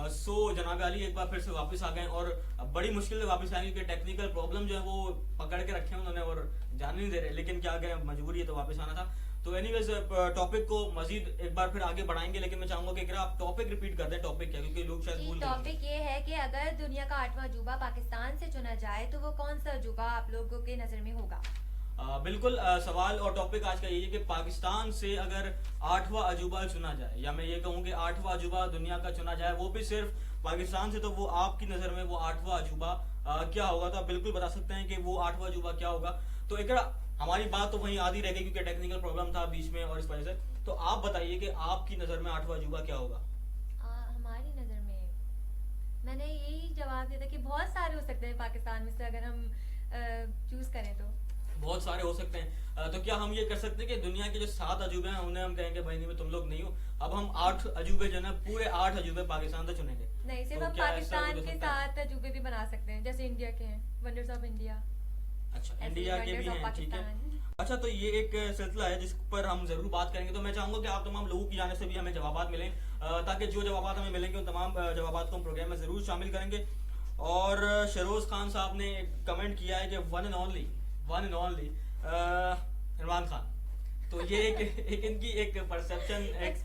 सो जनाब अली एक बार फिर से वापस आ गए और बड़ी मुश्किल से वापस आए क्योंकि टेक्निकल प्रॉब्लम जो है वो पकड़ के रखे हैं उन्होंने और जाने नहीं दे रहे, लेकिन क्या करें मजबूरी है तो वापस आना था। तो एनीवेज टॉपिक को मजीद एक बार फिर आगे बढ़ाएंगे, लेकिन मैं चाहूंगा कि आप टॉपिक रिपीट कर दें। टॉपिक क्या, क्योंकि लोग शायद भूल गए। टॉपिक ये है कि अगर दुनिया का 8वां अजूबा पाकिस्तान से चुना जाए तो वो कौन सा अजूबा आप लोगों के नजर में होगा? बिल्कुल सवाल और टॉपिक आज का यही है कि पाकिस्तान से अगर 8वां अजूबा चुना जाए, या मैं ये कहूँ कि 8वां अजूबा दुनिया का चुना जाए, वो भी सिर्फ पाकिस्तान से, तो वो आपकी नजर में वो 8वां अजूबा क्या होगा? तो आप बिल्कुल बता सकते हैं कि वो 8वां अजूबा क्या होगा। तो एक हमारी बात तो वहीं आधी रह गई क्योंकि टेक्निकल प्रॉब्लम था बीच में और इस वजह से। तो आप बताइए कि आपकी नजर में 8वां अजूबा क्या होगा? हमारी नजर में मैंने यही जवाब दिया था कि बहुत सारे हो सकते हैं पाकिस्तान में से, अगर हम चूज करें तो बहुत सारे हो सकते हैं। तो क्या हम ये कर सकते हैं कि दुनिया के जो 7 अजूबे हैं उन्हें हम कहेंगे भाई नहीं तुम लोग नहीं हो, अब हम 8 अजूबे जो है पूरे 8 अजूबे पाकिस्तान से चुनेंगे? नहीं, सिर्फ तो हम क्या ऐसा पाकिस्तान कुछ हो के सकता है? 7 अजूबे भी बना सकते हैं, जैसे इंडिया के हैं वंडर्स ऑफ इंडिया। अच्छा, ऐसे इंडिया के भी वंडर्स ऑफ हैं, ठीक है। पाकिस्तान। अच्छा, तो ये एक सिलसिला है जिस पर हम जरूर बात करेंगे। तो मैं चाहूंगा कि आप तमाम लोगों की जाने से भी हमें जवाबात मिलें, ताकि जो जवाबात हमें मिलेंगे उन तमाम जवाबात को हम प्रोग्राम में जरूर शामिल करेंगे। और शरोज खान साहब ने कमेंट किया है कि one and only Imran Khan. तो ये एक इनकी एक परसेप्शन, एक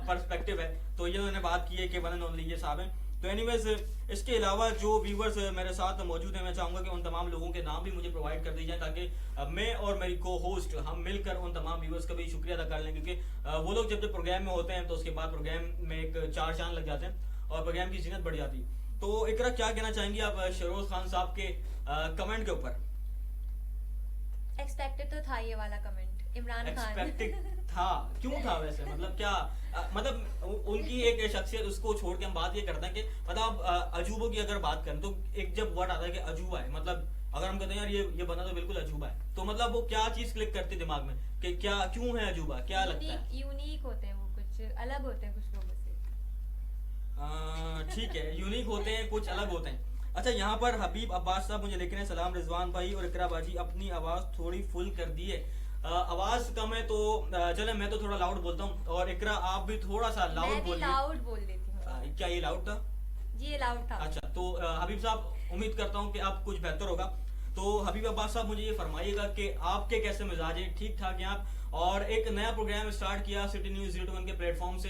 पर्सपेक्टिव है। तो ये उन्होंने बात की है कि वन एंड ओनली ये साहब हैं। तो एनीवेज इसके अलावा जो व्यूवर्स मेरे साथ मौजूद हैं, मैं चाहूंगा कि उन तमाम लोगों के नाम भी मुझे प्रोवाइड कर दी जाए, ताकि मैं और मेरी को होस्ट हम मिलकर उन तमाम व्यूवर्स का भी शुक्रिया अदा कर लें, क्योंकि वो लोग जब प्रोग्राम में होते हैं तो उसके बाद प्रोग्राम में एक चार चांद लग जाते हैं और प्रोग्राम की जीनत बढ़ जाती है। तो इकरा क्या कहना चाहेंगी आप शरोज खान साहब के कमेंट के ऊपर? एक्सपेक्टेड तो था ये वाला कमेंट, इमरान खान। एक्सपेक्टेड था, क्यों था वैसे? मतलब क्या मतलब उनकी एक शख्सियत, उसको छोड़ के हम बात ये करते हैं कि मतलब अजूबों की अगर बात करें तो एक जब वर्ड आता है कि अजूबा है, मतलब अगर हम कहते हैं यार ये बंदा तो बिल्कुल अजूबा है, तो मतलब वो क्या चीज क्लिक करती है दिमाग में कि क्या, क्यों है अजूबा, क्या लगता है? यूनिक होते हैं वो, कुछ अलग होते हैं कुछ लोगों से। ठीक है, यूनिक होते हैं, कुछ अलग होते हैं। अच्छा, यहाँ पर हबीब अब्बास साहब मुझे लिख रहे हैं, सलाम रिजवान भाई और इकरा बाजी, अपनी आवाज थोड़ी फुल कर दिए। आवाज कम है तो चले मैं तो थोड़ा लाउड बोलता हूँ, और इकरा आप भी थोड़ा सा लाउड बोलिए। लाउड बोल देती हूँ। क्या ये लाउड था? जी ये लाउड था। अच्छा, तो हबीब साहब उम्मीद करता हूँ कि आप कुछ बेहतर होगा। तो हबीब अब्बास साहब मुझे ये फरमाइएगा कि आपके कैसे मिजाज हैं, ठीक ठाक हैं आप? और एक नया प्रोग्राम स्टार्ट किया सिटी न्यूज 021 के प्लेटफॉर्म से,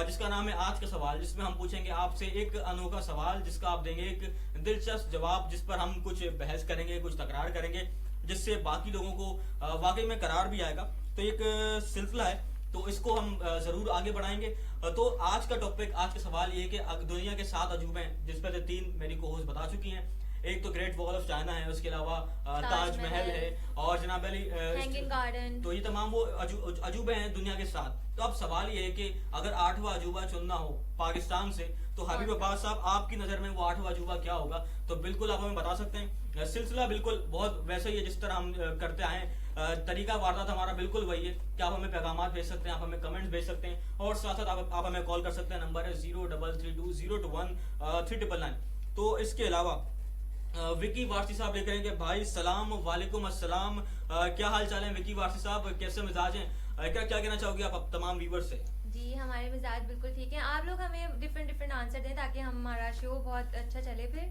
जिसका नाम है आज का सवाल, जिसमें हम पूछेंगे आपसे एक अनोखा सवाल, जिसका आप देंगे एक दिलचस्प जवाब, जिस पर हम कुछ बहस करेंगे, कुछ तकरार करेंगे, जिससे बाकी लोगों को वाकई में करार भी आएगा। तो एक सिलसिला है, तो इसको हम जरूर आगे बढ़ाएंगे। तो आज का टॉपिक, आज का सवाल ये है कि दुनिया के 7 अजूबे हैं, जिसमें से 3 मेरी को होस्ट बता चुकी हैं। एक तो ग्रेट वॉल ऑफ चाइना है, उसके अलावा ताजमहल है, और जनाब अली हैंगिंग गार्डन। तो ये तमाम वो अजूबे हैं दुनिया के 7। तो अब सवाल ये है कि अगर 8वां अजूबा चुनना हो पाकिस्तान से, तो हबीब अब्बास साहब आपकी नजर में वो 8वां अजूबा क्या होगा? तो बिल्कुल आप हमें बता सकते हैं। सिलसिला बिल्कुल बहुत वैसा ही है जिस तरह हम करते आए हैं, तरीका वारदात हमारा बिल्कुल वही है कि आप हमें पैगाम भेज सकते हैं, आप हमें कमेंट्स भेज सकते हैं, और साथ साथ आप हमें कॉल कर सकते हैं। नंबर है 0332021399। तो इसके अलावा विकी वारसी साहब लिख रहे हैं कि भाई सलाम वालेकुम अस्सलाम, क्या हाल चाल है विकी वारसी साहब, कैसे मिजाज हैं? क्या क्या कहना चाहोगे आप तमाम व्यूवर्स से? जी हमारे मिजाज बिल्कुल ठीक है, आप लोग हमें डिफरेंट आंसर दें ताकि हमारा शो बहुत अच्छा चले। फिर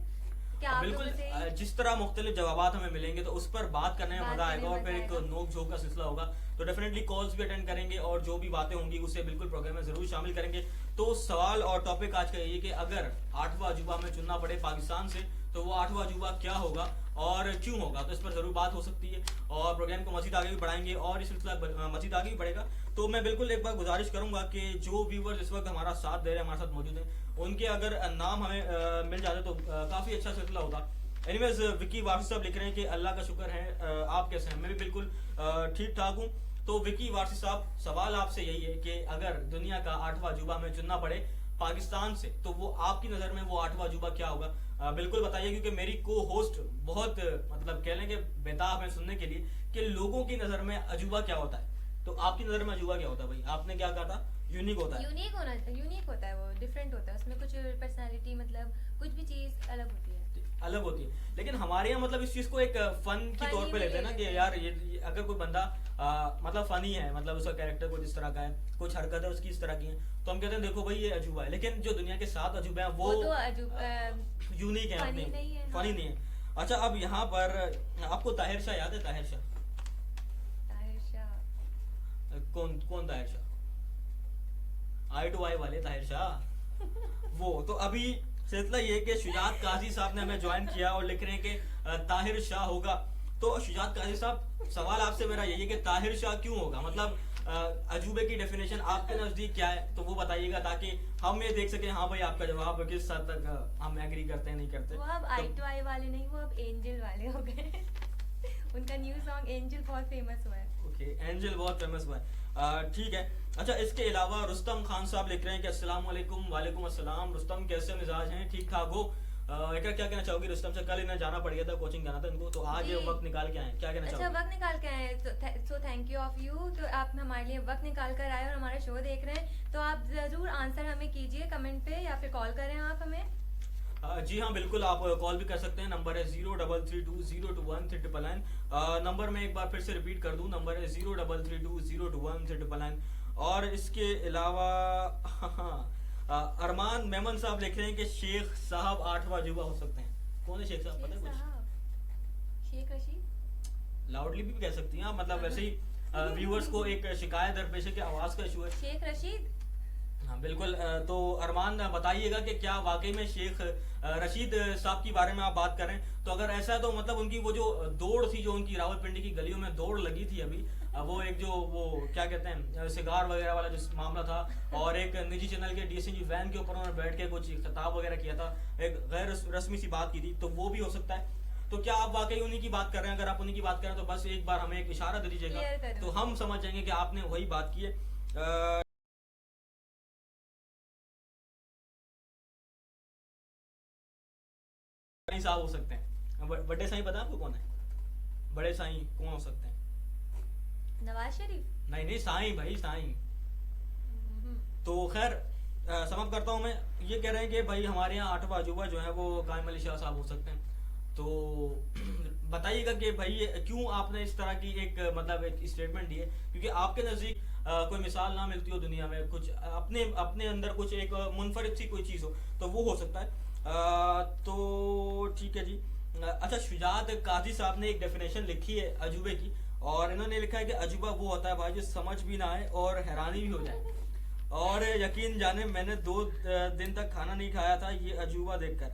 क्या आप बिल्कुल, लोगों से जिस तरह मुख्तलिफ जवाब हमें मिलेंगे तो उस पर बात करने में मजा आएगा, और फिर एक नोक झोंक का सिलसिला होगा। तो डेफिनेटली कॉल्स भी अटेंड करेंगे, और जो भी बातें होंगी उसे बिल्कुल प्रोग्राम में जरूर शामिल करेंगे। तो सवाल और टॉपिक आज का यही कि अगर 8वां अजूबा में चुनना पड़े पाकिस्तान से, तो वो 8वां अजूबा क्या होगा और क्यों होगा? तो इस पर जरूर बात हो सकती है, और प्रोग्राम को मजीद आगे भी बढ़ाएंगे, और ये सिलसिला मजीद आगे भी बढ़ेगा। तो मैं बिल्कुल एक बार गुजारिश करूंगा कि जो व्यूवर्स इस वक्त हमारा साथ दे रहे हैं, हमारे साथ मौजूद हैं, उनके अगर नाम हमें मिल जाते तो काफी अच्छा सिलसिला होगा। एनीवेज विकी वारसी साहब लिख रहे हैं कि अल्लाह का शुक्र है, आप कैसे हैं? मैं भी बिल्कुल ठीक ठाक हूँ। तो विकी वारसी साहब, सवाल आपसे यही है कि अगर दुनिया का 8वां अजूबा हमें चुनना पड़े पाकिस्तान से, तो वो आपकी नजर में वो 8वां अजूबा क्या होगा? बिल्कुल बताइए, क्योंकि मेरी को होस्ट बहुत मतलब कह लें कि बेताब है सुनने के लिए कि लोगों की नजर में अजूबा क्या होता है। तो आपकी नजर में अजूबा क्या होता है भाई? आपने क्या कहा था? यूनिक होता है। यूनिक होता है, वो डिफरेंट होता है, उसमें कुछ पर्सनालिटी, मतलब कुछ भी चीज अलग होती है। अलग होती है। लेकिन हमारे यहाँ मतलब इस चीज को एक फन की Funny तौर पे में लेते हैं ना लेते कि हैं। यार ये अगर कोई बंदा मतलब फनी है, मतलब उसका कैरेक्टर कुछ इस तरह का है, कुछ हरकतें उसकी इस तरह की हैं, तो हम कहते हैं देखो भाई ये अजूबा है। लेकिन जो दुनिया के 7 अजूबे हैं वो तो अजूब यूनिक है, फनी अपने नहीं है, फनी हाँ। नहीं है। अच्छा, अब यहाँ पर आपको ताहिर शाह याद है? ताहिर शाह ताहिर शाह। कौन कौन? ताहिर शाह आई टू आई वाले ताहिर शाह। वो तो अभी सिलसिला ये कि शुजात काजी साहब ने हमें ज्वाइन किया और लिख रहे हैं कि ताहिर शाह होगा। तो शुजात काजी साहब, सवाल आपसे मेरा यही है कि ताहिर शाह क्यों होगा? मतलब अजूबे की डेफिनेशन आपके नजदीक क्या है, तो वो बताइएगा ताकि हम ये देख सकें हाँ भाई आपका जवाब किस हद तक हम एग्री करते हैं नहीं करते। वो अब आई टू आई वाले नहीं, वो अब एंजल वाले हो गए। उनका न्यू सॉन्ग एंजल बहुत फेमस हुआ है। ओके, एंजल बहुत फेमस हुआ है, ठीक है। अच्छा, इसके अलावा रुस्तम खान साहब लिख रहे हैं कि अस्सलाम वालेकुम। वालेकुम अस्सलाम। रुस्तम कैसे मिजाज हैं? ठीक ठाक हो? एक क्या कहना चाहोगी रुस्तम से? कल इन्हें जाना पड़ गया था, कोचिंग जाना था इनको, तो आज जी। ये वक्त निकाल के आए, क्या कहना अच्छा, चाहोगी? वक्त निकाल के आए, so thank you of you. तो आप हमारे लिए वक्त निकाल कर आए और हमारा शो देख रहे हैं, तो आप जरूर आंसर हमें कीजिए कमेंट पे या फिर कॉल करें आप हमें। जी हाँ, बिल्कुल, आप कॉल भी कर सकते हैं। नंबर है 0332021399। नंबर में एक बार फिर से रिपीट कर दूं, नंबर है 0332021399। और इसके अलावा अरमान मेमन साहब लिख रहे हैं कि शेख साहब 8वां अजूबा हो सकते हैं। कौन है शेख साहब, पता है शेख कुछ? साहब, शेख रशीद। लाउडली भी कह सकती हैं आप, मतलब वैसे ही व्यूअर्स को एक शिकायत दरपेश है कि आवाज का इशू है। शेख रशीद। हाँ बिल्कुल, तो अरमान बताइएगा कि क्या वाकई में शेख रशीद साहब के बारे में आप बात कर रहे हैं? तो अगर ऐसा है तो मतलब उनकी वो जो दौड़ थी, जो उनकी रावलपिंडी की गलियों में दौड़ लगी थी अभी, वो एक जो वो क्या कहते हैं सिगार वगैरह वाला जो मामला था, और एक निजी चैनल के डीएसएनजी वैन के ऊपर उन्होंने बैठ के कुछ खिताब वगैरह किया था, एक गैर रस्मी सी बात की थी, तो वो भी हो सकता है। तो क्या आप वाकई उन्हीं की बात कर रहे हैं? अगर आप उन्हीं की बात कर रहे हैं तो बस एक बार हमें एक इशारा दे Clear दीजिएगा, करो। तो हम समझ जाएंगे कि आपने वही बात की है। साईं साहब हो सकते हैं। बड़े साईं पता है आपको कौन है? बड़े साईं कौन हो सकते हैं? नवाज शरीफ। नहीं नहीं, साईं भाई, साईं। तो खैर समाप्त करता हूँ मैं। ये कह रहे हैं कि भाई हमारे यहाँ 8वां अजूबा जो है वो कायम अली शाह साहब हो सकते हैं। तो बताइएगा कि भाई ये क्यों आपने इस तरह की एक मतलब एक स्टेटमेंट दी है, क्योंकि आपके नजदीक कोई मिसाल ना मिलती हो दुनिया में, कुछ अपने अपने अंदर कुछ एक मुनफरिद सी कोई चीज हो, तो वो हो सकता है। तो ठीक है जी। अच्छा, शुजात काजी साहब ने एक डेफिनेशन लिखी है अजूबे की, और इन्होंने लिखा है कि अजूबा वो होता है भाई जो समझ भी ना आए और हैरानी भी हो जाए। और यकीन जाने मैंने 2 दिन तक खाना नहीं खाया था ये अजूबा देखकर।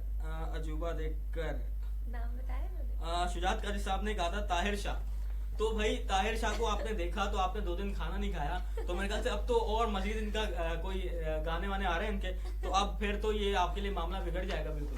अजूबा देखकर नाम बताया मुझे। शुजात काजी साहब ने कहा था ताहिर शाह। तो भाई ताहिर शाह को आपने देखा तो आपने 2 दिन खाना नहीं खाया, तो मेरे ख्याल से अब तो और मजीद इनका कोई गाने वाने आ रहे हैं इनके, तो अब फिर तो ये आपके लिए मामला बिगड़ जाएगा बिल्कुल।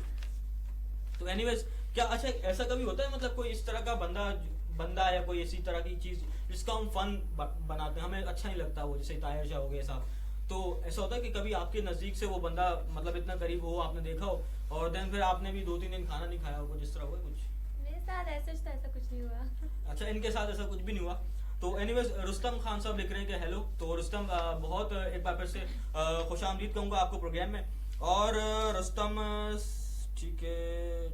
तो एनीवेज, क्या अच्छा ऐसा कभी होता है मतलब कोई इस तरह का बंदा या कोई ऐसी तरह की चीज जिसका हम फन बनाते हैं, हमें अच्छा नहीं लगता वो, जैसे ताहिर शाह हो गए साहब, तो ऐसा होता है कि कभी आपके नजदीक से वो बंदा मतलब इतना करीब हो, आपने देखा हो, और देन फिर आपने भी 2-3 दिन खाना नहीं खाया हो, कुछ इस तरह हुआ कुछ? मेरे साथ ऐसा कुछ नहीं हुआ। अच्छा, इनके साथ ऐसा कुछ भी नहीं हुआ। तो एनीवेज, रुस्तम खान साहब लिख रहे हैं कि हेलो। तो रुस्तम, बहुत एक बार फिर से खुशामदीद कहूंगा आपको प्रोग्राम में। और रुस्तम, ठीक है,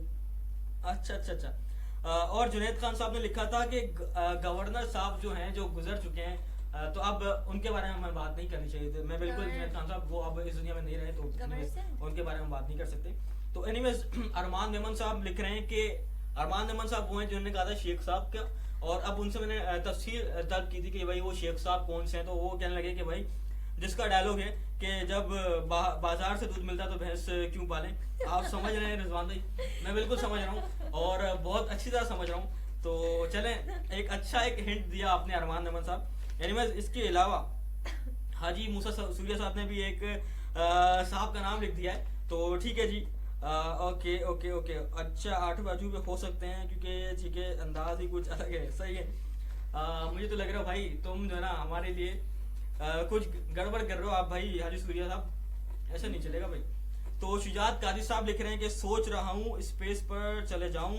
अच्छा। और जुनैद खान साहब ने लिखा था कि गवर्नर साहब जो हैं, जो गुजर चुके हैं, तो अब उनके बारे में हमें बात नहीं करनी चाहिए थी। मैं बिल्कुल, जुनैद खान साहब वो अब इस दुनिया में नहीं रहे, तो उनके बारे में बात नहीं कर सकते। तो एनीवेज, अरमान मेमन साहब लिख रहे हैं कि अरमान मेमन साहब वो हैं जिन्होंने कहा था शेख साहब का, और अब उनसे मैंने तफसील तलब की थी कि भाई वो शेख साहब कौन से हैं, तो वो कहने लगे कि भाई जिसका डायलॉग है कि जब बाजार से दूध मिलता तो भैंस क्यों पालें। आप समझ रहे हैं रिजवान भाई, मैं बिल्कुल समझ रहा हूँ और बहुत अच्छी तरह समझ रहा हूँ। तो चलें, एक अच्छा एक हिंट दिया आपने अरमान मेमन साहब। एनीवेज, इसके अलावा हाजी मूसा सूर्या साहब ने भी एक साहब का नाम लिख दिया है, तो ठीक है जी। ओके। अच्छा, 8वें अजूबे हो सकते हैं क्योंकि ठीक है, अंदाज ही कुछ अलग है, सही है। मुझे तो लग रहा है भाई तुम जो है ना हमारे लिए कुछ गड़बड़ कर रहे हो आप भाई हाजी सूर्या साहब, ऐसा नहीं चलेगा भाई। तो शुजात काजी साहब लिख रहे हैं कि सोच रहा हूँ स्पेस पर चले जाऊं।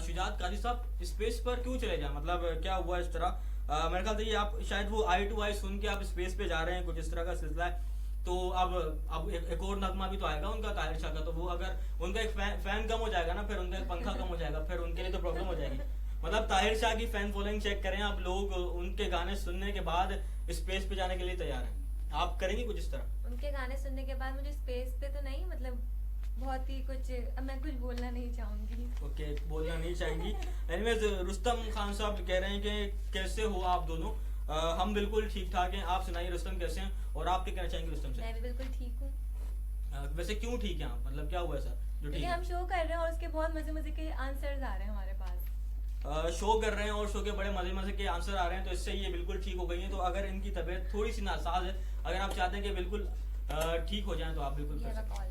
शुजात काजी साहब, स्पेस पर क्यों चले जाएं, मतलब क्या हुआ इस तरह? मेरे ख्याल से ये आप शायद वो आई टू आई सुन के आप स्पेस पे जा रहे हैं, कुछ इस तरह का सिलसिला है। तो अब एक और नगमा भी तो आएगा उनका ताहिर शाह का, तो वो अगर उनका एक फैन कम हो जाएगा ना, फिर उनका एक पंखा कम हो जाएगा, फिर उनके लिए तो प्रॉब्लम हो जाएगी। मतलब ताहिर शाह की फैन फॉलोइंग चेक करें आप, लोग उनके गाने सुनने के बाद स्पेस पे जाने के लिए तैयार हैं। आप करेंगे कुछ इस तरह? उनके गाने सुनने के बाद मुझे स्पेस पे तो नहीं, मतलब बहुत ही कुछ, अब मैं कुछ बोलना नहीं चाहूंगी। ओके, बोलना नहीं चाहेंगी। एनीवेज, रुस्तम खान साहब कह रहे हैं कि कैसे हो आप दोनों? हम बिल्कुल ठीक ठाक हैं। आप सुनाइए रुस्तम कैसे हैं, और आप क्या कहना चाहेंगे रुस्तम से? मैं भी बिल्कुल ठीक हूँ। वैसे क्यों ठीक है आप, मतलब क्या हुआ सर जो ठीक क्योंकि है? हम शो कर रहे हैं और उसके बहुत मजे मजे के आंसर्स आ रहे हैं हमारे पास। शो कर रहे हैं और शो के बड़े मजे मजे के आंसर आ रहे हैं, तो इससे ये बिल्कुल ठीक हो गई हैं। तो अगर इनकी तबीयत थोड़ी सी नासाज है, अगर आप चाहते हैं कि बिल्कुल ठीक हो जाएं, तो आप बिल्कुल कर सकते हैं।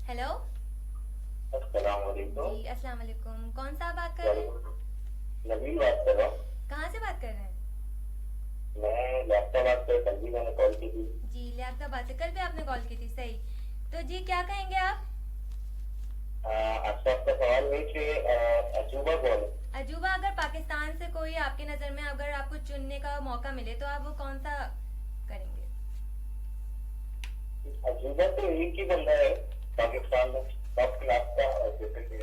हेलो, अस्सलाम वालेकुम। जी अस्सलाम वालेकुम। कौन सा बात कर रहे हैं? नबील बात कर रहा हूँ। कहाँ से बात कर रहे हैं? मैं लैपटॉप से कल भी मैंने कॉल की थी। जी लियाकताबाद से, कल भी आपने कॉल की थी, सही। तो जी क्या कहेंगे आप? अच्छा, आपका सवाल है कि अजूबा कौन है? अजूबा, अगर पाकिस्तान से कोई आपके नजर में अगर आपको चुनने का मौका मिले तो आप वो कौन सा करेंगे? अजूबा तो एक ही बंदा है पाकिस्तान में, टॉप क्लास का, और जैसे कि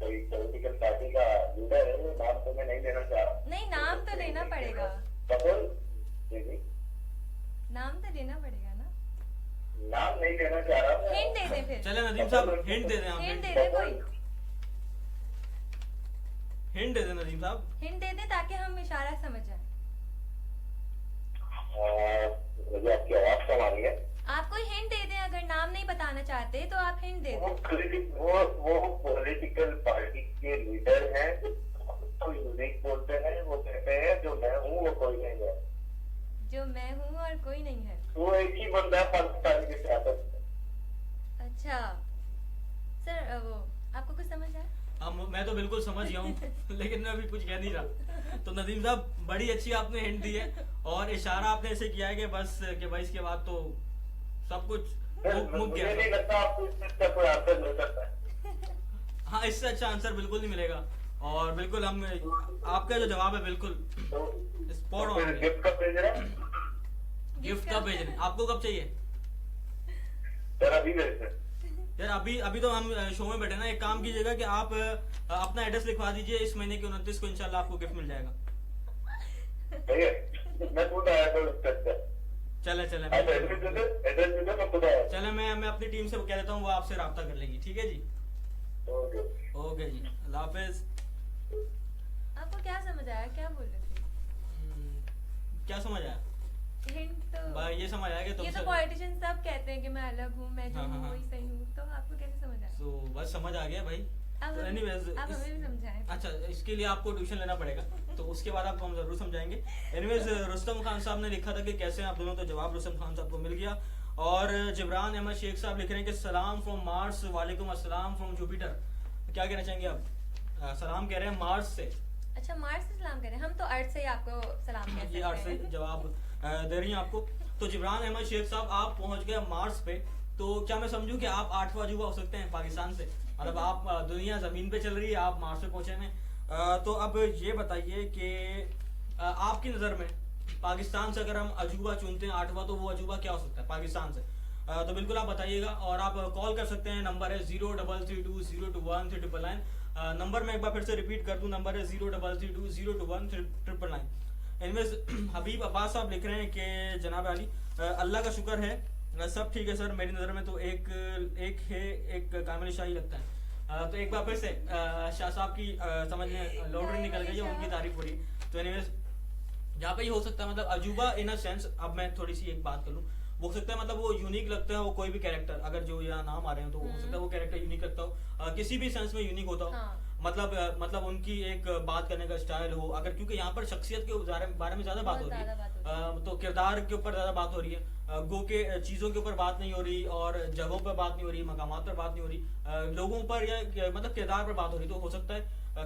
कोई पॉलिटिकल पार्टी का लीडर है, वो नाम तो मैं नहीं लेना चाह रहा। नहीं, नाम तो लेना पड़ेगा। कबूल? जी जी, नाम तो लेना पड़ेगा ना। नाम नहीं लेना चाह रहा। हिंट दे दें फिर। चले नदीम साहब, हिंट दे दें आप। हिंट दे दें कोई। हिंट दे दें नदीम साहब। हिंट दे दें ताकि हम इशारा समझ जाए। मुझे आपकी आवाज कम आ रही है। आप कोई हिंट दे दें, अगर नाम नहीं बताना चाहते तो आप हिंट दे वो दें। वो पॉलिटिकल पार्टी के लीडर हैं, तो यूनिक बोलते हैं, वो कहते हैं जो मैं हूँ वो कोई नहीं है। जो मैं हूँ और कोई नहीं है। वो एक ही बंदा है पाकिस्तान की सियासत में। अच्छा सर, वो आपको कुछ समझ आया? हाँ, मैं तो बिल्कुल समझ गया हूँ लेकिन मैं अभी कुछ कह नहीं रहा। तो नदीम साहब, बड़ी अच्छी आपने हिंट दी है, और इशारा आपने ऐसे किया है कि बस कि भाई इसके बाद तो सब कुछ मुक मुझे गया। नहीं लगता आपको इससे अच्छा कोई आंसर मिल सकता है। हाँ, इससे अच्छा आंसर बिल्कुल नहीं मिलेगा, और बिल्कुल हम आपका जो जवाब है बिल्कुल तो स्पॉट ऑन फिर है। गिफ्ट कब भेज रहे हैं? गिफ्ट कब भेज रहे हैं? आपको कब चाहिए? सर अभी भेज रहे हैं। यार अभी तो हम शो में बैठे ना, एक काम कीजिएगा कि आप अपना एड्रेस लिखवा दीजिए, इस महीने की 29 को इंशाल्लाह आपको गिफ्ट मिल जाएगा। ठीक है, मैं खुद आया था उसके अंदर। चले चले अच्छा, एड्रेस दे दो, मैं खुद आया। चले, मैं अपनी टीम से कह देता हूँ, वो आपसे राब्ता कर लेंगी। ठीक है जी, ओके। ओके जी, अल्लाह हाफिज। आपको क्या समझ आया, क्या बोल रहे थे? क्या समझ आया? हिंट तो भाई ये समझ आया कि ये तुमसे तो पॉलिटिशियन सब कहते हैं कि मैं अलग हूँ, मैं जो हाँ, हूँ हाँ, वही सही हूँ, तो आपको कैसे समझ आया? तो बस समझ आ गया भाई। आप तो हमें- एनीवेज आप हमें भी समझाएं। अच्छा, इसके लिए आपको ट्यूशन लेना पड़ेगा, तो उसके बाद आपको हम जरूर समझाएंगे। एनीवेज, रुस्तम खान साहब ने लिखा था कि कैसे हैं आप दोनों, तो जवाब रुस्तम खान साहब को मिल गया। और जिब्रान अहमद शेख साहब लिख रहे हैं कि सलाम फ्रॉम मार्स, वालेकुम अस्सलाम फ्रॉम जुपिटर। क्या कहना चाहेंगे आप? सलाम कह रहे हैं मार्स से। अच्छा, मार्स से सलाम करें, हम तो अर्थ से ही आपको सलाम कह सकते ये अर्थ से हैं। जवाब दे रही हैं आपको। तो जिब्रान अहमद शेख साहब, आप पहुंच गए मार्स पे, तो क्या मैं समझूं कि आप 8वां अजूबा हो सकते हैं पाकिस्तान से? मतलब आप दुनिया जमीन पे चल रही है, आप मार्स पे पहुंचे हैं। तो अब ये बताइए कि आपकी नजर में पाकिस्तान से अगर हम अजूबा चुनते हैं 8वां, तो वो अजूबा क्या हो सकता है पाकिस्तान से? तो बिल्कुल आप बताइएगा, और आप कॉल कर सकते हैं। नंबर है 0332021399। नंबर मैं एक बार फिर से रिपीट कर दूं, नंबर है 0332021399। एनीवेज, हबीब अब्बास साहब लिख रहे हैं कि जनाब अली, अल्लाह का शुक्र है सब ठीक है सर, मेरी नज़र में तो एक कामिल शाही लगता है। तो एक बार फिर से शाह साहब की समझ में लॉटरी निकल गई है, उनकी तारीफ हो रही। तो एनीवेज, यहाँ पे ये हो सकता है, मतलब अजूबा इन अ सेंस, अब मैं थोड़ी सी एक बात कर लूँ, वो हो सकता है मतलब वो यूनिक लगता है, वो कोई भी कैरेक्टर, अगर जो यहाँ नाम आ रहे हैं तो हो सकता है वो कैरेक्टर यूनिक लगता हो, किसी भी सेंस में यूनिक होता हो। हाँ। मतलब उनकी एक बात करने का स्टाइल हो, अगर क्योंकि यहाँ पर शख्सियत के बारे में ज्यादा बात हो रही है, तो किरदार के ऊपर ज्यादा बात हो रही है, गो के चीजों के ऊपर बात नहीं हो रही, और जगहों पर बात नहीं हो रही, मकामात पर बात नहीं हो रही, लोगों पर या मतलब किरदार पर बात हो रही। तो हो सकता है,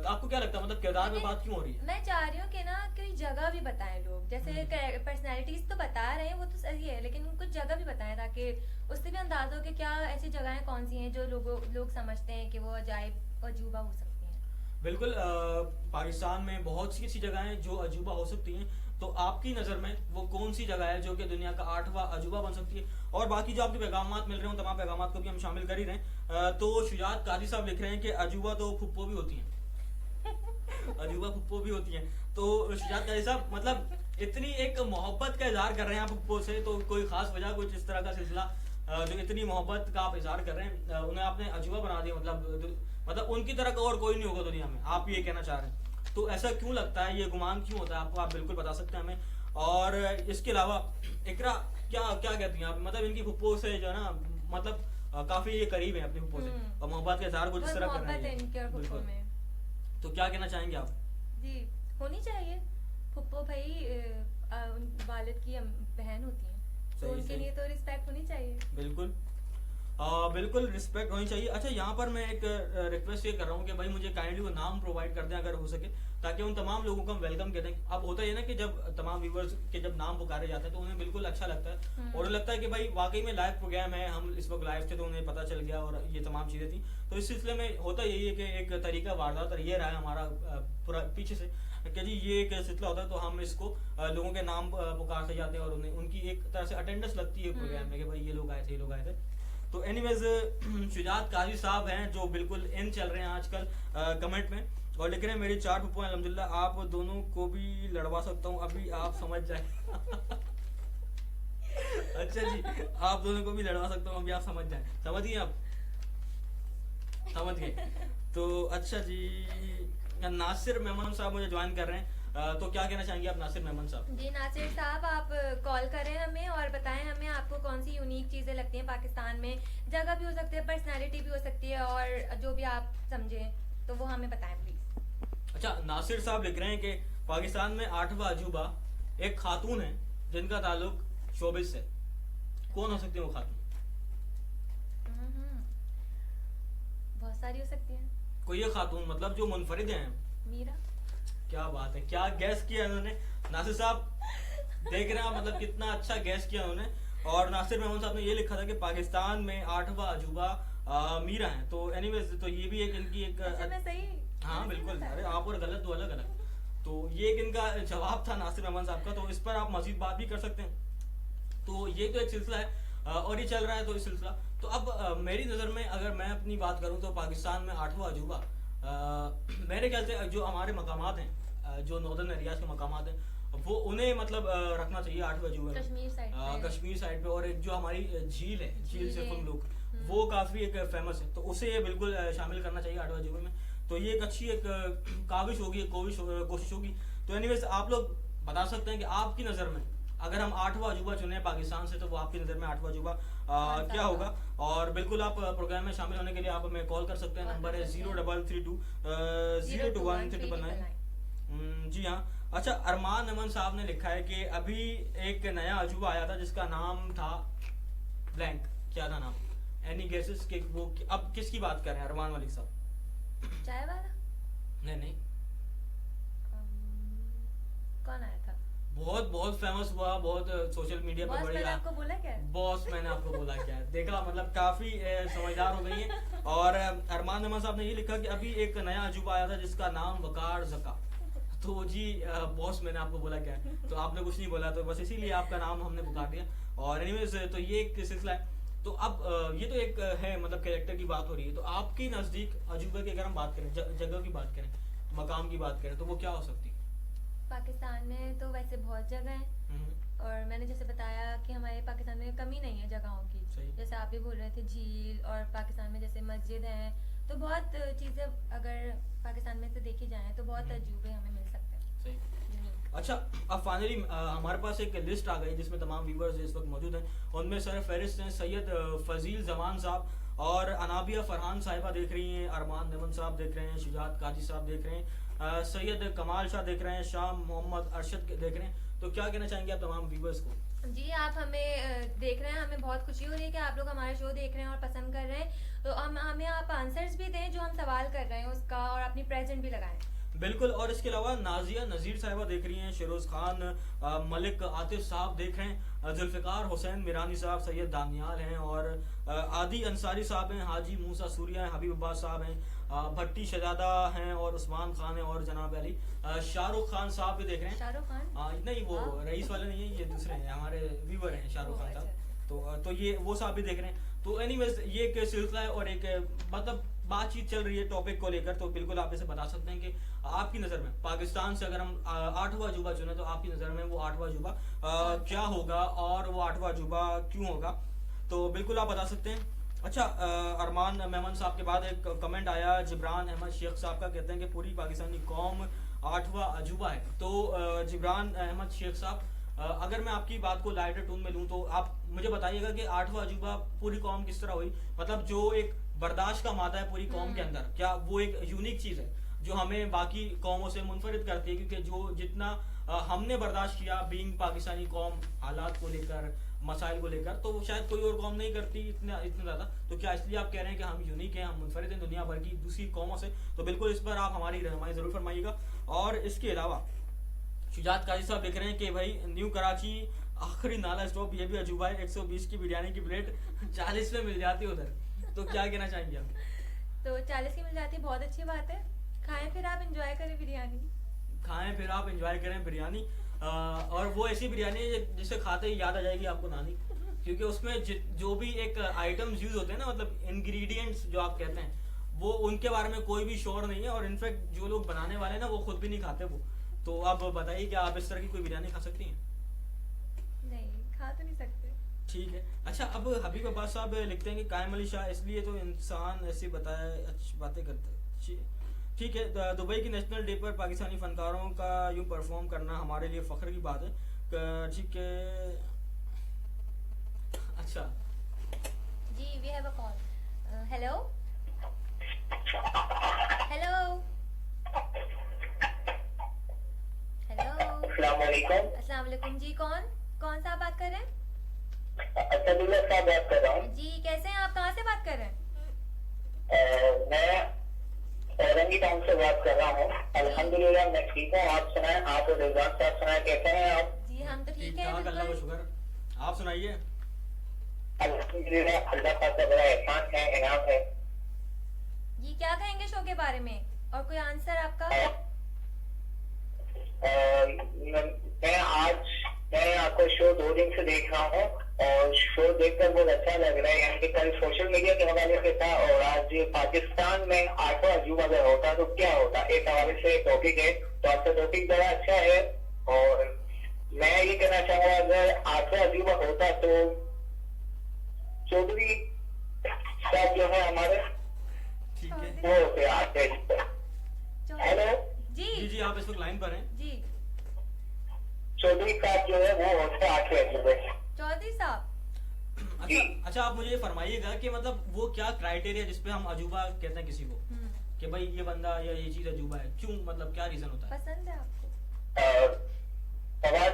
आपको क्या लगता है मतलब किरदार पे बात क्यों हो रही है? मैं चाह रही हूँ कि ना कोई जगह भी बताएं लोग, जैसे पर्सनैलिटीज तो बता रहे हैं वो तो सही है, लेकिन कुछ जगह भी बताएं ताकि उससे भी अंदाजा हो कि क्या ऐसी जगहें कौन सी हैं जो लोग समझते हैं कि वो अजायब अजूबा हो सकती हैं। बिल्कुल, पाकिस्तान में बहुत सी ऐसी जगहें हैं जो अजूबा हो सकती हैं। तो आपकी नज़र में वो कौन सी जगह है जो कि दुनिया का 8वां अजूबा बन सकती है? और बाकी जो आपके पैगामात मिल रहे हैं तमाम पैगामात को भी हम शामिल कर ही रहे हैं। तो शुजात काजी साहब लिख रहे हैं कि अजूबा तो फुप्पो भी होती हैं। अजूबा फुप्पो भी होती हैं। तो शुजात काजी साहब मतलब इतनी एक मोहब्बत का इजहार कर रहे हैं आप फुप्पो से, तो कोई खास वजह कुछ इस तरह का सिलसिला जो इतनी मोहब्बत का आप इजहार कर रहे हैं उन्हें आपने अजूबा बना दिया, मतलब उनकी तरह का और कोई नहीं होगा दुनिया में, आप ये कहना चाह रहे हैं? तो ऐसा क्यों लगता है, ये गुमान क्यों होता है आपको? आप बिल्कुल बता सकते हैं हमें। और इसके अलावा इकरा क्या क्या कहती हैं आप, मतलब इनकी फुप्पो से जो है ना, मतलब काफी ये करीब है अपनी फुप्पो से और मोहब्बत के इजहार कुछ इस तरह कर रहे मोहब्बत है इनके और हैं। फुप्पो बिल्कुल। में। तो क्या कहना चाहेंगे आप? जी होनी चाहिए। फुप्पो भाई उन वालिद की बहन होती हैं, तो सही, उनके सही। लिए तो रिस्पेक्ट होनी चाहिए। बिल्कुल बिल्कुल रिस्पेक्ट होनी चाहिए। अच्छा, यहाँ पर मैं एक रिक्वेस्ट ये कर रहा हूँ कि भाई मुझे काइंडली वो नाम प्रोवाइड कर दें अगर हो सके, ताकि उन तमाम लोगों को हम वेलकम कहते हैं। अब होता है ना कि जब तमाम व्यूवर्स के जब नाम पुकारे जाते हैं तो उन्हें बिल्कुल अच्छा लगता है और उन्हें लगता है कि भाई वाकई में लाइव प्रोग्राम है, हम इस वक्त लाइव थे तो उन्हें पता चल गया और ये तमाम चीज़ें थी। तो इस सिलसिले में होता यही है कि एक तरीका वारदात और ये रहा है हमारा पूरा पीछे से कि जी ये एक सिलसिला होता है, तो हम इसको लोगों के नाम पुकारते जाते हैं और उन्हें उनकी एक तरह से अटेंडेंस लगती है प्रोग्राम में कि भाई ये लोग आए थे, ये लोग आए थे। तो एनीवेज शुजात काजी साहब हैं जो बिल्कुल इन चल रहे हैं आजकल कमेंट में और लिख रहे हैं मेरी 4 फुप्पो हैं अल्हम्दुलिल्लाह, आप दोनों को भी लड़वा सकता हूँ अभी आप समझ जाए। अच्छा जी, आप दोनों को भी लड़वा सकता हूँ अभी आप समझ जाए। समझ गए आप? समझ गए। तो अच्छा जी, नासिर मेमन साहब मुझे ज्वाइन कर रहे हैं, तो क्या कहना चाहेंगे आप नासिर मेमन साहब? जी नासिर साहब, आप कॉल करें हमें और बताएं हमें आपको कौन सी यूनिक चीजें लगती हैं पाकिस्तान में। जगह भी हो सकती है, पर्सनालिटी भी हो सकती है, और जो भी आप समझें तो वो हमें बताएं प्लीज। अच्छा, नासिर साहब लिख रहे हैं कि पाकिस्तान में 8वां अजूबा एक खातून है जिनका ताल्लुक शोबिस से। कौन हो सकती है वो खातून? बहुत सारी हो सकती हैं। कोई ये खातून मतलब जो मुनफरिद हैं? मीरा। क्या बात है, क्या गैस किया इन्होंने। नासिर साहब देख रहे हैं आप, मतलब कितना अच्छा गैस किया उन्होंने। और नासिर मेमन साहब ने ये लिखा था कि पाकिस्तान में 8वां अजूबा मीरा है। तो एनीवेज तो ये भी एक इनकी एक मैं सही? हाँ बिल्कुल, अरे आप और गलत तो अलग अलग। तो ये एक इनका जवाब था नासिर मेमन साहब का, तो इस पर आप मजीद बात भी कर सकते हैं। तो ये तो एक सिलसिला है और ये चल रहा है तो इस सिलसिला। तो अब मेरी नज़र में अगर मैं अपनी बात करूं तो पाकिस्तान में 8वां अजूबा मेरे ख्याल से जो हमारे मकामात हैं, जो नॉर्दर्न एरियाज के मकामात हैं, वो उन्हें मतलब रखना चाहिए 8वें अजूबे में। कश्मीर साइड पे। कश्मीर साइड पे। और एक जो हमारी झील है, झील से हम लोग, वो काफ़ी एक फेमस है, तो उसे ये बिल्कुल शामिल करना चाहिए 8वें अजूबे में। तो ये एक अच्छी एक काविश होगी, एक कोशिश होगी। तो एनीवेज आप लोग बता सकते हैं कि आपकी नज़र में अगर हम 8वां अजूबा चुने पाकिस्तान से तो वो आपकी नज़र में 8वां अजूबा क्या होगा? और बिल्कुल आप प्रोग्राम में शामिल होने के लिए आप हमें कॉल कर सकते हैं। नंबर है 0332 021 399। जी हाँ। अच्छा, अरमान अमन साहब ने लिखा है कि अभी एक नया अजूबा आया था जिसका नाम था ब्लैंक। क्या था नाम? एनी गेसेस के वो अब किसकी बात कर रहे हैं अरमान मलिक साहब? चाय वाला? नहीं, कौन आया था? बहुत बहुत फेमस हुआ, बहुत सोशल मीडिया पर बॉस बढ़िया। मैंने आपको बोला क्या? बॉस मैंने आपको बोला क्या? देखा, मतलब काफी समझदार हो गई है। और अरमान अमन साहब ने ये लिखा कि अभी एक नया अजूबा आया था जिसका नाम वकार जका। तो जी बॉस मैंने आपको बोला क्या? तो आपने कुछ नहीं बोला, तो बस इसीलिए आपका नाम हमने पुकार दिया। और एनीवेज तो ये एक सिलसिला है। तो अब ये तो एक है, मतलब कैरेक्टर की बात हो रही है। तो आपकी नजदीक अजूबे की अगर हम बात करें, जगह की बात करें, मकाम की बात करें, तो वो क्या हो सकती है? पाकिस्तान में तो वैसे बहुत जगह है, और मैंने जैसे बताया कि हमारे पाकिस्तान में कमी नहीं है जगहों की। जैसे आप भी बोल रहे थे झील, और पाकिस्तान में जैसे मस्जिद है, तो बहुत चीजें अगर पाकिस्तान में से देखी जाए तो बहुत अजूबे हमें मिल सकते हैं। सही। अच्छा, अब फाइनली हमारे पास एक लिस्ट आ गई जिसमें तमाम व्यूवर्स इस वक्त मौजूद हैं। उनमें सर फहरिस्त हैं सैयद फजील जमान साहब, और अनाबिया फरहान साहिबा देख रही हैं, अरमान नमन साहब देख रहे हैं, शुजात काजी साहब देख रहे हैं, सैयद कमाल शाह देख रहे हैं, शाह मोहम्मद अरशद देख रहे हैं। तो क्या कहना चाहेंगे आप तमाम व्यूवर्स को? जी, आप हमें देख रहे हैं, हमें बहुत खुशी हो रही है कि आप लोग हमारा शो देख रहे हैं और पसंद कर रहे हैं। तो हमें आप आंसर्स भी दें जो हम सवाल कर रहे हैं उसका, और अपनी प्रेजेंट भी लगाएं। बिल्कुल। और इसके अलावा नाजिया नज़ीर साहिबा देख रही हैं, शेरोज खान मलिक आतिफ साहब देख रहे हैं, जुल्फ़िकार हुसैन मिरानी साहब, सैयद दानियाल हैं, और आदि अंसारी साहब हैं, हाजी मूसा सूरिया हैं, हबीब अब्बास साहब हैं, भट्टी शहजादा हैं और उस्मान खान है और जनाब अली। शाहरुख खान साहब भी देख रहे हैं। शाहरुख खान? नहीं, वो हाँ। रईस वाले नहीं है, ये दूसरे हैं, हमारे व्यूवर हैं शाहरुख खान साहब। तो ये वो साहब भी देख रहे हैं। तो एनीवेज ये एक सिलसिला है और एक मतलब बातचीत चल रही है टॉपिक को लेकर। तो बिल्कुल आप इसे बता सकते हैं कि आपकी नज़र में पाकिस्तान से अगर हम 8वां अजूबा चुने तो आपकी नज़र में वो 8वां अजूबा क्या होगा और वो 8वां अजूबा क्यों होगा, तो बिल्कुल आप बता सकते हैं। अच्छा, अरमान मेमन साहब के बाद एक कमेंट आया जिब्रान अहमद शेख साहब का, कहते हैं कि पूरी पाकिस्तानी कौम 8वां अजूबा है। तो जिब्रान अहमद शेख साहब, अगर मैं आपकी बात को लाइटर टून में लूं तो आप मुझे बताइएगा कि 8वां अजूबा पूरी कौम किस तरह हुई। मतलब जो एक बर्दाश्त का मादा है पूरी कौम के अंदर, क्या वो एक यूनिक चीज है जो हमें बाकी कौमों से मुनफरिद करती है? क्योंकि जो जितना हमने बर्दाश्त किया बीइंग पाकिस्तानी कौम, हालात को लेकर, मसाइल को लेकर, तो शायद कोई और कौम नहीं करती इतना ज्यादा। तो क्या इसलिए आप कह रहे हैं कि हम यूनिक हैं, हम मुनफरिद हैं दुनिया भर की दूसरी कौमों से? तो बिल्कुल इस पर आप हमारी रहनुमाई जरूर फरमाइएगा। और इसके अलावा शुजात काजी साहब लिख रहे हैं कि भाई न्यू कराची आखिरी नाला स्टॉप ये भी अजूबा है, 120 की बिरयानी की प्लेट 40 में मिल जाती है उधर। तो क्या कहना चाहेंगे आप? तो 40 की मिल जाती है, बहुत अच्छी बात है। खाएं फिर आप एंजॉय करें बिरयानी। खाएं फिर आप एंजॉय करें बिरयानी। और वो ऐसी बिरयानी है जिसे खाते ही याद आ जाएगी आपको नानी, क्योंकि उसमें जो भी एक आइटम्स यूज होते हैं ना, मतलब इंग्रेडिएंट्स जो आप कहते हैं, वो उनके बारे में कोई भी शोर नहीं है। और इनफैक्ट जो लोग बनाने वाले हैं ना, वो खुद भी नहीं खाते वो। तो आप बताइए कि आप इस तरह की कोई बिरयानी खा सकती हैं? नहीं, खा तो नहीं सकते। ठीक है। अच्छा, अब हबीब अब्बास साहब लिखते हैं कि कायम अली शाह इसलिए तो इंसान ऐसी अच्छी बातें करते हैं। ठीक है, दुबई की नेशनल डे पर पाकिस्तानी फनकारों का यूं परफॉर्म करना हमारे लिए फख्र की बात है। ठीक है। अच्छा जी, we have a call. Hello hello hello, अस्सलाम वालेकुम। अस्सलाम वालेकुम जी। कौन सा बात कर रहे हैं? असदुल्ला साहब बात कर रहा हूँ। जी, कैसे हैं आप? कहाँ से बात कर रहे हैं? मैं औरंगी टाउन से बात कर रहा हूँ। अल्हम्दुलिल्लाह मैं ठीक हूँ। आप सुनाएं, आप और रिजवान साहब सुनाएं, कैसे हैं आप? जी, हम तो ठीक ठीक है। ठाक, अल्लाह का शुक्र। आप सुनाइए। अल्हम्दुलिल्लाह, अल्लाह पाक का बड़ा एहसान है, इनाम है। जी, क्या कहेंगे शो के बारे में? और कोई आंसर आपका? मैं आपको शो 2 दिन से देख रहा हूँ और शो देखकर बहुत अच्छा लग रहा है। यानी कि कल सोशल मीडिया के हवाले से था और आज पाकिस्तान में 8वां अजूबा अगर होता तो क्या होता, एक हवाले से टॉपिक है। तो आपका टॉपिक बड़ा अच्छा है और मैं ये कहना चाहूँगा, अगर 8वां अजूबा होता तो चौधरी साहब जो है हमारे, ठीक है। वो होते आते। हेलो जी जी, आप इस वक्त लाइन पर हैं। जी, चौधरी साहब जो है वो होते 8वें अजूबे। चौधरी साहब। अच्छा, आप मुझे ये फरमाइएगा कि मतलब वो क्या क्राइटेरिया जिसपे हम अजूबा कहते हैं किसी को, कि भाई ये बंदा या ये चीज अजूबा है, क्यों, मतलब क्या रीजन होता है? पसंद है आपको? फवाद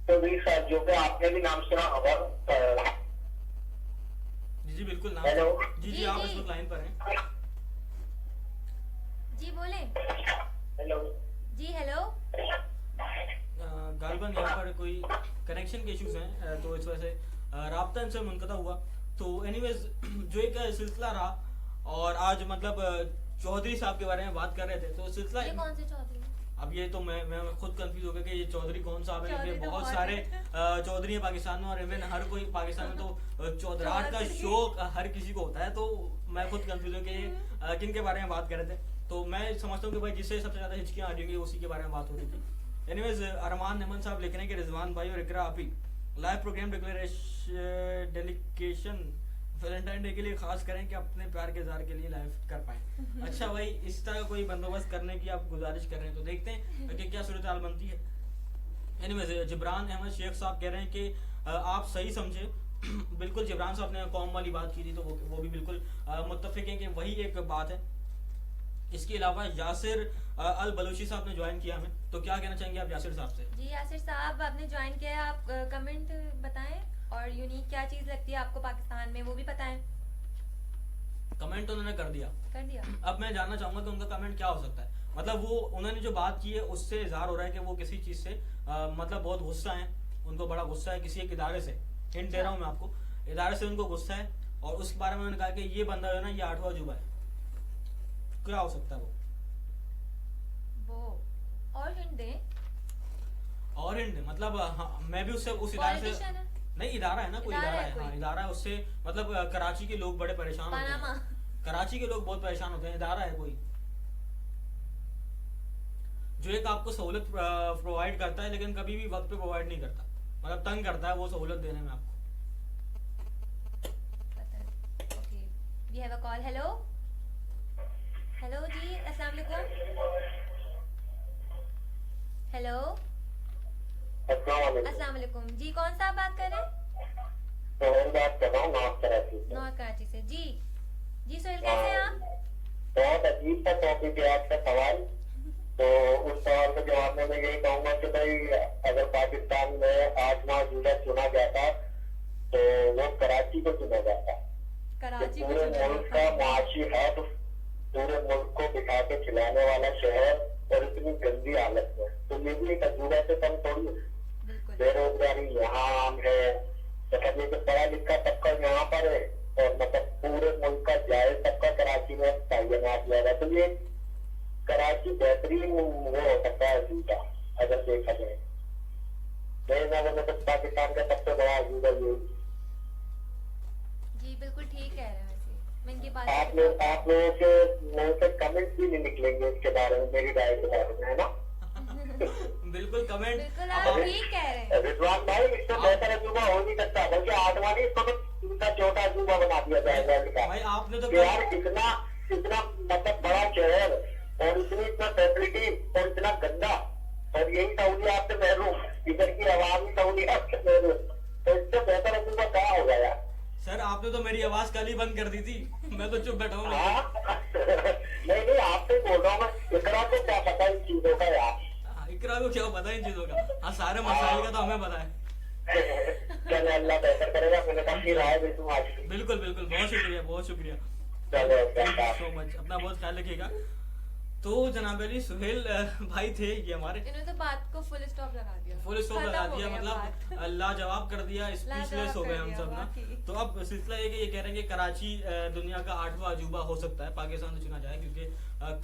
चौधरी साहब जो कि आपने भी नाम सुना होगा। जी जी बिल्कुल, नाम। हेलो। जी जी, जी, आप जी। इस वक्त लाइन पर हैं। जी बोलें। हेलो जी हेलो। गालिबन यहाँ पर कोई कनेक्शन के इश्यूज हैं, तो इस वजह से राब्ता इनसे मुनक़ता हुआ। तो एनीवेज जो एक सिलसिला रहा और आज मतलब चौधरी साहब के बारे में बात कर रहे थे, तो सिलसिला ये कौन से चौधरी? अब ये तो मैं खुद कंफ्यूज हो गया कि ये चौधरी कौन साहब है, चौधरी क्योंकि तो बहुत बहुत सारे है। चौधरी हैं पाकिस्तान में और इवन हर कोई पाकिस्तान में तो चौधराट का शौक हर किसी को होता है। तो मैं खुद कंफ्यूज हूँ कि किन के बारे में बात कर रहे थे। तो मैं समझता हूँ कि भाई जिससे सबसे ज्यादा हिचकियाँ आ रही होंगी उसी के बारे में बात हो रही थी। एनीवेज, अरमान नेमन साहब लिख रहे हैं कि रिजवान भाई और इकरा आप ही live program dedication Valentine Day के लिए खास करें कि अपने प्यार के इज़हार के लिए लाइव कर पाए। अच्छा भाई, इस तरह कोई बंदोबस्त करने की आप गुजारिश कर रहे हैं तो देखते हैं कि क्या सूरत हाल बनती है। एनीवेज, जिब्रान अहमद शेख साहब कह रहे हैं कि आप सही समझे। बिल्कुल, जिब्रान साहब ने कौम वाली बात की थी तो वो भी बिल्कुल मुत्तफिक हैं कि वही एक बात है। इसके अलावा यासिर अल बलूची साहब ने ज्वाइन किया हमें, तो क्या कहना चाहेंगे आप यासिर साहब से? जी यासिर साहब, आपने ज्वाइन किया है, आप कमेंट बताएं और यूनिक क्या चीज लगती है आपको पाकिस्तान में वो भी बताएं। कमेंट तो उन्होंने कर दिया। अब मैं जानना चाहूंगा कि उनका कमेंट क्या हो सकता है। मतलब वो उन्होंने जो बात की है उससे इजहार हो रहा है कि वो किसी चीज से मतलब बहुत गुस्सा है, उनको बड़ा गुस्सा है किसी एक इदारे से। हिंट दे रहा हूँ मैं आपको, इदारे से उनको गुस्सा है और उस बारे में उन्होंने कहा कि ये बंदा जो है ना, ये 8वां अजूबा है। क्या हो सकता है वो और हिंट दें। और हिंट मतलब हाँ, मैं भी उससे उस इदारे से पॉलिटिशियन है। नहीं, इदारा है ना, कोई इदारा इदारा है है, हाँ कोई। इदारा है उससे मतलब कराची के लोग बड़े परेशान होते पनामा। हैं, कराची के लोग बहुत परेशान होते हैं, इदारा है कोई जो एक आपको सहूलत प्रोवाइड करता है लेकिन कभी भी वक्त पे प्रोवाइड नहीं करता, मतलब तंग करता है वो सहूलत देने में आपको। Okay, we have a call. Hello hello जी, अस्सलाम वालेकुम। हेलो अस्सलाम वालेकुम जी, कौन सा आप बात कर रहे हैं? सोहेल बात कर रहा हूँ नॉर्थ कराची से। नॉर्थ कराची से। जी जी सोहेल, कैसे हैं आप? बहुत अजीब सा टॉपिक है आज का सवाल। तो उस सवाल के जवाब में मैं यही कहूंगा कि भाई अगर पाकिस्तान में 8वां अजूबा चुना जाता तो वो कराची को चुना जाता। कराची को पूरे चुना मुल्क जाता। का माशी हब, पूरे मुल्क को बिठा के खिलाने वाला शहर और इतनी गंदी हालत में, तो ये भी एक अजूबा से कम थोड़ी है। बिल्कुल। बेरोजगारी यहाँ आम है, मतलब ये जो पढ़ा लिखा तबका यहाँ पर है और मतलब पूरे मुल्क का जायज तबका कराची में तैनात किया गया, तो ये कराची बेहतरीन वो हो सकता है अजूबा अगर देखा जाए। मेरे नजर में तो पाकिस्तान का सबसे बड़ा अजूबा ये। जी बिल्कुल ठीक कह रहे हैं, वैसे मैं इनकी बात आप लोगों के मुंह से कमेंट भी नहीं निकलेंगे इसके बारे में, मेरी राय के बारे में, है ना? बिल्कुल कमेंट बिल्कुल आप ठीक कह रहे हैं। रिजवान भाई, इससे बेहतर अजूबा हो नहीं सकता, बल्कि 8वां नहीं, इसको तो दूसरा चौथा अजूबा बना दिया जाएगा इनका। भाई आपने तो कि यार इतना इतना मतलब बड़ा शहर और इतना फैसिलिटी और इतना गंदा, और यही सहूलियात से महरूम, इधर की आवामी सहूलियात से महरूम, तो इससे बेहतर अजूबा क्या होगा यार? सर आपने तो मेरी आवाज कल ही बंद कर दी थी, मैं तो चुप बैठा हूँ। नहीं आपसे बोल रहा हूँ मैं, इकरा को क्या पता इन चीजों का यार? इकरा को क्या पता इन चीजों का? हाँ सारे मसाइल का तो हमें पता है। चलो अल्लाह बेहतर करेगा, मैंने अपनी राय दे दूँ आज की। बिल्कुल बिल्कुल, बहुत शुक्रिया बहुत शुक्रिया, चलो थैंक यू सो मच, अपना बहुत ख्याल रखिएगा। तो जनाब अली सुहेल भाई थे ये हमारे, इन्होंने तो बात को फुल स्टॉप लगा दिया। फुल स्टॉप खत्म लगा हो दिया, गया मतलब बात। लाजवाब कर दिया, स्पीचलेस हो गए हम सब ना। वाकई। तो अब सिलसिला ये कि ये कह रहे हैं कि कराची दुनिया का 8वां अजूबा हो सकता है, पाकिस्तान से चुना जाए, क्योंकि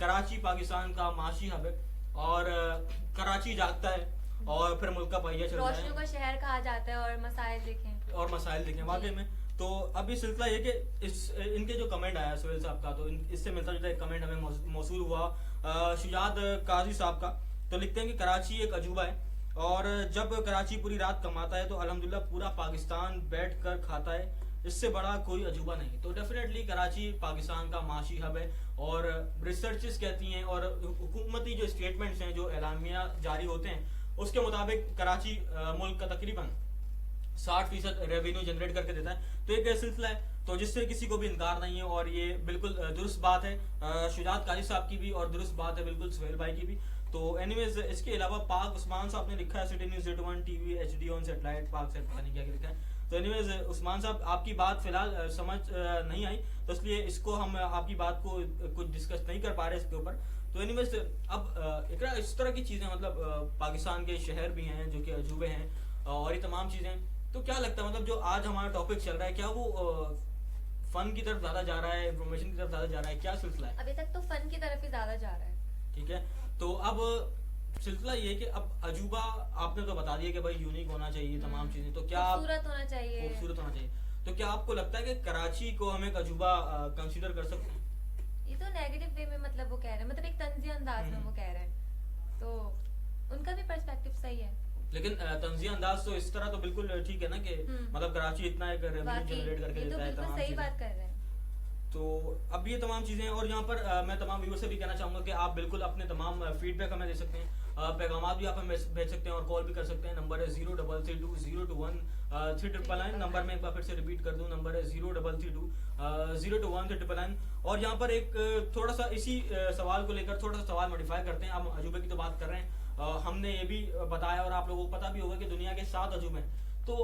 कराची पाकिस्तान का माशी हब है और कराची जागता है और फिर मुल्क का पहिया चलता रोशनियों है का शहर कहा जाता है और मसाइल देखें। और मसाइल देखें वाकई में। तो अभी सिलसिला ये कि इनके जो कमेंट आया सुहेल साहब का, तो इससे मिलता जुलता एक कमेंट हमें मौसूल हुआ शुजात काजी साहब का। तो लिखते हैं कि कराची एक अजूबा है और जब कराची पूरी रात कमाता है तो अल्हम्दुलिल्लाह पूरा पाकिस्तान बैठ कर खाता है, इससे बड़ा कोई अजूबा नहीं। तो डेफिनेटली कराची पाकिस्तान का माशी हब है और रिसर्चेस कहती हैं और हुकूमती जो स्टेटमेंट्स हैं, जो एलामिया जारी होते हैं, उसके मुताबिक कराची मुल्क का तकरीबन 60% रेवेन्यू जनरेट करके देता है। तो एक सिलसिला है तो जिससे किसी को भी इनकार नहीं है और ये बिल्कुल दुरुस्त बात है शुजात काजी साहब की भी और दुरुस्त बात है बिल्कुल सुहेल भाई की भी। तो एनीवेज इसके अलावा पाक उस्मान साहब ने लिखा है city news Z1 TV HD on satellite पाक सेट, पता नहीं क्या लिखा है। तो एनीवेज उस्मान साहब आपकी बात फिलहाल समझ नहीं आई, तो इसलिए इसको हम आपकी बात को कुछ डिस्कस नहीं कर पा रहे इसके ऊपर। तो एनीवेज अब इकरा इस तरह की चीजें मतलब पाकिस्तान के शहर भी हैं जो कि अजूबे हैं और ये तमाम चीजें, तो क्या लगता है मतलब जो आज हमारा टॉपिक चल रहा है क्या वो फन की तरफ ज्यादा जा रहा है, इंफॉर्मेशन की तरफ ज्यादा जा रहा है, क्या सिलसिला है? अभी तक तो फन की तरफ ही ज्यादा जा रहा है। ठीक है, तो अब सिलसिला ये है कि अब अजूबा आपने तो बता दिया कि भाई यूनिक होना चाहिए तमाम चीजें, तो क्या खूबसूरत होना चाहिए। खूबसूरत होना चाहिए, तो क्या आपको लगता है कि कराची को हम एक अजूबा कंसीडर कर सकते हैं? ये तो नेगेटिव वे में मतलब वो कह रहे हैं, मतलब एक तंज़िया अंदाज में वो कह रहे हैं, तो उनका भी पर्सपेक्टिव सही है। लेकिन तंजिया अंदाज तो इस तरह तो बिल्कुल ठीक है ना कि मतलब कराची इतना एक रेवेन्यू जनरेट करके ये तो देता है, बिल्कुल तमाम सही चीजें। बात कर रहे हैं। तो अब ये तमाम चीजें और यहाँ पर मैं तमाम व्यूअर से भी कहना चाहूंगा कि आप बिल्कुल अपने तमाम फीडबैक हमें दे सकते हैं, पैगाम भी आप हमें भेज सकते हैं और कॉल भी कर सकते हैं। नंबर है 0332021399। नंबर में एक बार फिर से रिपीट कर दूं, नंबर है 0332021399। और यहाँ पर एक थोड़ा सा इसी सवाल को लेकर थोड़ा सा सवाल मॉडिफाई करते हैं। हम अजूबे की तो बात कर रहे हैं, हमने ये भी बताया और आप लोगों को पता भी होगा कि दुनिया के 7 अजूबे हैं। तो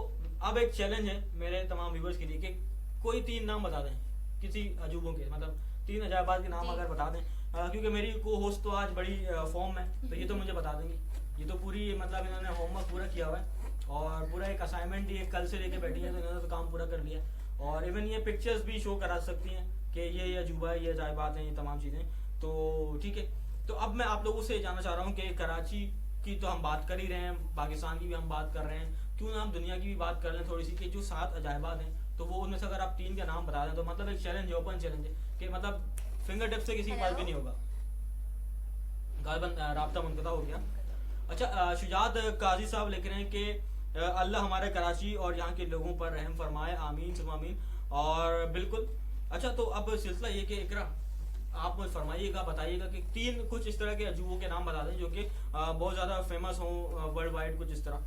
अब एक चैलेंज है मेरे तमाम व्यूअर्स के लिए कि कोई 3 नाम बता दें किसी अजूबों के, मतलब 3 अजायबात के नाम अगर बता दें, क्योंकि मेरी को होस्ट तो आज बड़ी फॉर्म है, तो ये तो मुझे बता देंगे। ये तो पूरी मतलब इन्होंने होमवर्क पूरा किया हुआ है और पूरा एक असाइनमेंट ही कल से लेके बैठी है, तो इन्होंने तो काम पूरा कर लिया और इवन ये पिक्चर्स भी शो करा सकती हैं कि ये अजूबा है, ये अजायबात हैं, ये तमाम चीजें। तो ठीक है, तो अब मैं आप लोगों से जानना चाह रहा हूँ कि कराची की तो हम बात कर ही रहे हैं, पाकिस्तान की भी हम बात कर रहे हैं, क्यों ना हम दुनिया की भी बात कर लें थोड़ी सी, कि जो 7 अजायबात हैं तो वो उनमें से अगर आप 3 के नाम बता दें तो मतलब एक चैलेंज है, ओपन चैलेंज है कि मतलब फिंगर टिप से किसी के पास भी नहीं होगा। गालिबन राब्ता मुनक़ता हो गया। अच्छा, शुजात काजी साहब लिख रहे हैं कि अल्लाह हमारे कराची और यहाँ के लोगों पर रहम फरमाए, आमीन सुम्मा आमीन। और बिल्कुल अच्छा, तो अब सिलसिला ये कि इकरा आप मुझे फरमाइएगा, बताइएगा कि 3 कुछ इस तरह के अजूबों के नाम बता दें जो कि बहुत ज्यादा फेमस हों वर्ल्ड वाइड, कुछ इस तरह।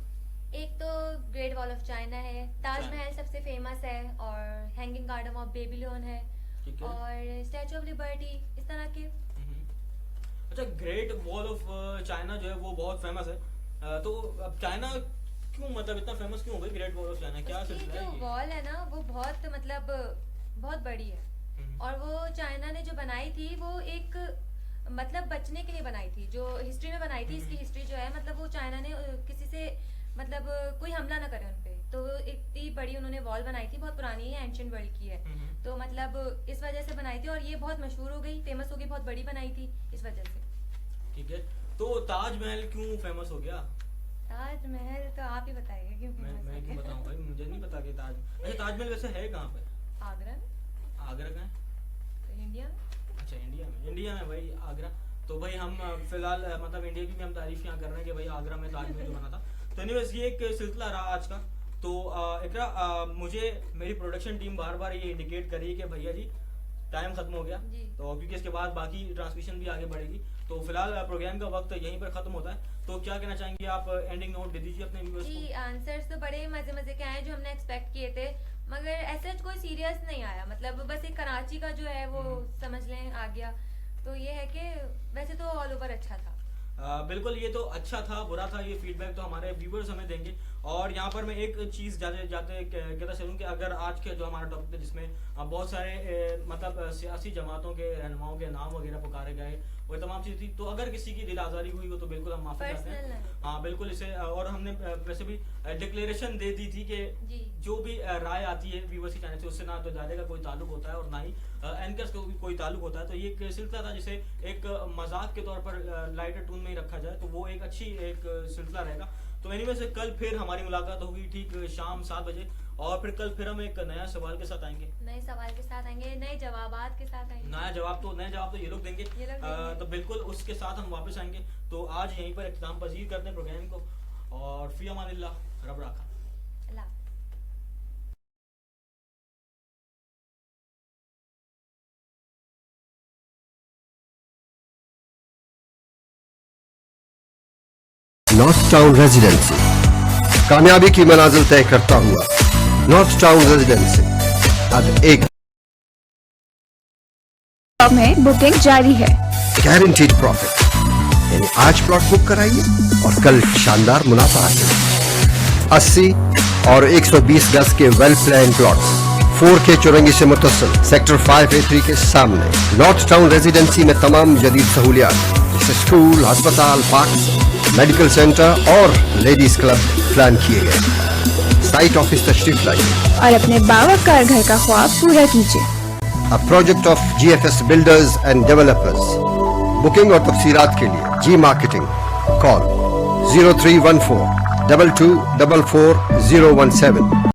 एक तो ग्रेट वॉल ऑफ चाइना है, ताजमहल सबसे फेमस है, और हैंगिंग गार्डन ऑफ बेबीलोन है, ठीक है। और स्टैचू ऑफ लिबर्टी, इस तरह के। अच्छा, ग्रेट वॉल ऑफ चाइना जो है वो बहुत फेमस है, तो अब चाइना क्यों मतलब इतना फेमस क्यों हो गई ग्रेट वॉल ऑफ चाइना, क्या उसकी सिलसिला है जो ये? वॉल है ना वो बहुत मतलब बहुत बड़ी है, और वो चाइना ने जो बनाई थी वो एक मतलब बचने के लिए बनाई थी, जो हिस्ट्री में बनाई थी, इसकी हिस्ट्री जो है मतलब वो चाइना ने किसी से मतलब कोई हमला ना करे उनपे, तो इतनी बड़ी उन्होंने वॉल बनाई थी, बहुत पुरानी है, एंशिएंट वर्ल्ड की है, तो मतलब इस वजह से बनाई थी, और ये बहुत मशहूर हो गई, फेमस हो गई, बहुत बड़ी बनाई थी इस वजह से। ठीक है, तो ताजमहल क्यों फेमस हो गया? ताजमहल तो आप ही बताइए क्यों मैं famous हो क्यों गया? बताऊं भाई, मुझे नहीं पता कि अच्छा ताजमहल वैसे है कहाँ पे? आगरा में, आगरा का है? तो इंडिया में। अच्छा, इंडिया में भाई आगरा, तो भाई हम फिलहाल मतलब इंडिया की भी हम तारीफ यहाँ कर रहे हैं कि भाई आगरा में ताजमहल जो बना था। तो एनीवेज ये एक सिलसिला रहा आज का। तो इकरा, मुझे मेरी प्रोडक्शन टीम बार बार ये इंडिकेट कर रही है कि भैया जी टाइम खत्म हो गया, जी। तो क्योंकि इसके बाद बाकी ट्रांसमिशन भी आगे बढ़ेगी, तो फिलहाल प्रोग्राम का वक्त यहीं पर खत्म होता है। तो क्या कहना चाहेंगे आप, एंडिंग नोट दे दीजिए अपने व्यूअर्स जी, को। आंसर्स तो बड़े मजे मजे के आए जो हमने एक्सपेक्ट किए थे, मगर ऐसा कोई सीरियस नहीं आया, मतलब बस एक कराची का जो है वो समझ लें आ गया, तो ये है कि वैसे तो ऑल ओवर अच्छा था। बिल्कुल, ये तो अच्छा था बुरा था, ये फीडबैक तो हमारे व्यूवर्स हमें देंगे। और यहाँ पर मैं एक चीज़ जाते जाते कहता चलूँ कि अगर आज के जो हमारा टॉपिक था जिसमें बहुत सारे मतलब सियासी जमातों के रहनुमाओं के नाम वगैरह पुकारे गए, वो तमाम चीज़ थी, तो अगर किसी की दिल आज़ारी हुई हो तो बिल्कुल हम माफ़ी चाहते Personal हैं। नहीं। हाँ बिल्कुल, इसे और हमने वैसे भी डिक्लेरेशन दे दी थी कि जी। जो भी राय आती है व्यूवर्स के चैनल से, उससे ना तो दायरे का कोई ताल्लुक होता है और ना ही एंकर्स का कोई ताल्लुक होता है। तो ये एक सिलसिला था जिसे एक मजाक के तौर पर लाइटर टून में ही रखा जाए, तो वो एक अच्छी एक सिलसिला रहेगा। तो एनीवे से कल फिर हमारी मुलाकात होगी ठीक शाम 7 बजे, और फिर कल फिर हम एक नया सवाल के साथ आएंगे, नए सवाल के साथ आएंगे, नए जवाबात के साथ आएंगे। नए जवाब तो ये लोग देंगे, ये लोग देंगे। तो बिल्कुल उसके साथ हम वापस आएंगे। तो आज यहीं पर इख्तिताम पजीर करते हैं प्रोग्राम को, और फी अमानिल्लाह, रब राखा। अल्लाह। नॉर्थ टाउन रेजिडेंसी, कामयाबी की मनाजिल तय करता हुआ नॉर्थ टाउन रेजिडेंसी अब एक में बुकिंग जारी है। गारंटीड प्रॉफिट, यानी आज प्लॉट बुक कराइए और कल शानदार मुनाफा हासिल। 80 और 120 गज के वेल प्लान प्लॉट्स 4K चौरंगी से मुत्तसिल सेक्टर 5A3 के सामने नॉर्थ टाउन रेजिडेंसी में तमाम जदीद सहूलियात जैसे स्कूल, अस्पताल, पार्क, मेडिकल सेंटर और लेडीज क्लब प्लान किए गए। साइट ऑफिस तशरीफ लाइए और अपने बावकार घर का ख्वाब पूरा कीजिए। A project of GFS Builders and Developers. Booking और तफसीलात के लिए जी मार्केटिंग, कॉल 0314 2244 017।